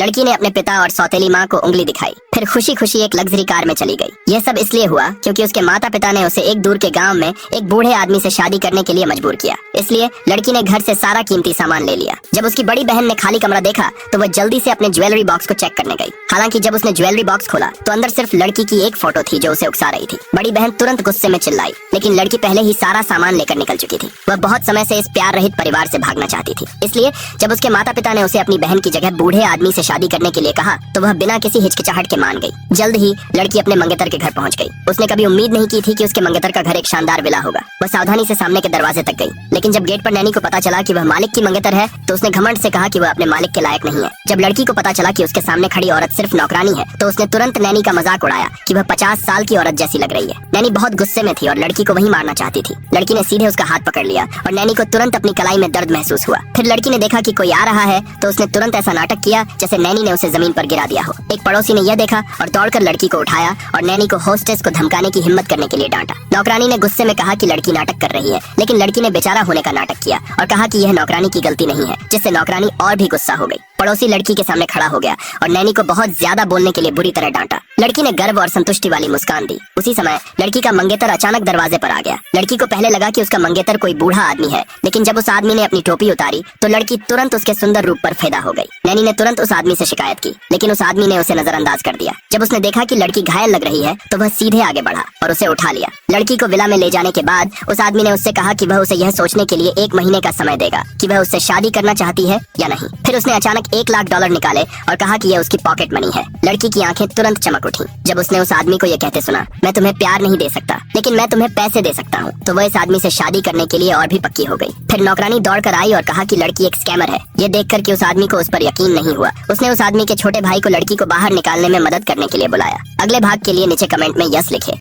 लड़की ने अपने पिता और सौतेली माँ को उंगली दिखाई, फिर खुशी खुशी एक लग्जरी कार में चली गई। यह सब इसलिए हुआ क्योंकि उसके माता पिता ने उसे एक दूर के गांव में एक बूढ़े आदमी से शादी करने के लिए मजबूर किया। इसलिए लड़की ने घर से सारा कीमती सामान ले लिया। जब उसकी बड़ी बहन ने खाली कमरा देखा तो वह जल्दी से अपने ज्वेलरी बॉक्स को चेक करने गई। हालांकि जब उसने ज्वेलरी बॉक्स खोला तो अंदर सिर्फ लड़की की एक फोटो थी जो उसे उकसा रही थी। बड़ी बहन तुरंत गुस्से में चिल्लाई, लेकिन लड़की पहले ही सारा सामान लेकर निकल चुकी थी। वह बहुत समय से इस प्यार रहित परिवार से भागना चाहती थी। इसलिए जब उसके माता पिता ने उसे अपनी बहन की जगह बूढ़े आदमी से शादी करने के लिए कहा तो वह बिना किसी हिचकिचाहट के मान गई। जल्द ही लड़की अपने मंगेतर के घर पहुंच गई। उसने कभी उम्मीद नहीं की थी कि उसके मंगेतर का घर एक शानदार विला होगा। वह सावधानी से सामने के दरवाजे तक गई, लेकिन जब गेट पर नैनी को पता चला कि वह मालिक की मंगेतर है तो उसने घमंड से कहा कि वह अपने मालिक के लायक नहीं है। जब लड़की को पता चला कि उसके सामने खड़ी औरत सिर्फ नौकरानी है तो उसने तुरंत नैनी का मजाक उड़ाया कि वह 50 साल की औरत जैसी लग रही है। नैनी बहुत गुस्से में थी और लड़की को वहीं मारना चाहती थी। लड़की ने सीधे उसका हाथ पकड़ लिया और नैनी को तुरंत अपनी कलाई में दर्द महसूस हुआ। फिर लड़की ने देखा कि कोई आ रहा है तो उसने तुरंत ऐसा नाटक किया जैसे नैनी ने उसे जमीन पर गिरा दिया हो। एक पड़ोसी ने यह देखा और दौड़कर लड़की को उठाया और नैनी को होस्टेस को धमकाने की हिम्मत करने के लिए डांटा। नौकरानी ने गुस्से में कहा कि लड़की नाटक कर रही है, लेकिन लड़की ने बेचारा होने का नाटक किया और कहा कि यह नौकरानी की गलती नहीं है, जिससे नौकरानी और भी गुस्सा हो गई। पड़ोसी लड़की के सामने खड़ा हो गया और नैनी को बहुत ज्यादा बोलने के लिए बुरी तरह डांटा। लड़की ने गर्व और संतुष्टि वाली मुस्कान दी। उसी समय लड़की का मंगेतर अचानक दरवाजे पर आ गया। लड़की को पहले लगा कि उसका मंगेतर कोई बूढ़ा आदमी है, लेकिन जब उस आदमी ने अपनी टोपी उतारी तो लड़की तुरंत उसके सुंदर रूप पर फिदा हो गई। नैनी ने तुरंत उस आदमी से शिकायत की, लेकिन उस आदमी ने उसे नजरअंदाज कर दिया। जब उसने देखा कि लड़की घायल लग रही है तो वह सीधे आगे बढ़ा और उसे उठा लिया। लड़की को विला में ले जाने के बाद उस आदमी ने उससे कहा कि वह उसे यह सोचने के लिए 1 महीने का समय देगा कि वह उससे शादी करना चाहती है या नहीं। फिर उसने अचानक $1 लाख निकाले और कहा कि यह उसकी पॉकेट मनी है। लड़की की आंखें तुरंत चमक उठी जब उसने उस आदमी को यह कहते सुना, मैं तुम्हें प्यार नहीं दे सकता, लेकिन मैं तुम्हें पैसे दे सकता हूँ। तो वह इस आदमी से शादी करने के लिए और भी पक्की हो गई। फिर नौकरानी दौड़कर आई और कहा कि लड़की एक स्कैमर है। यह देखकर कि उस आदमी को उस पर यकीन नहीं हुआ, उसने उस आदमी के छोटे भाई को लड़की को बाहर निकालने में मदद करने के लिए बुलाया। अगले भाग के लिए नीचे कमेंट में यस लिखे।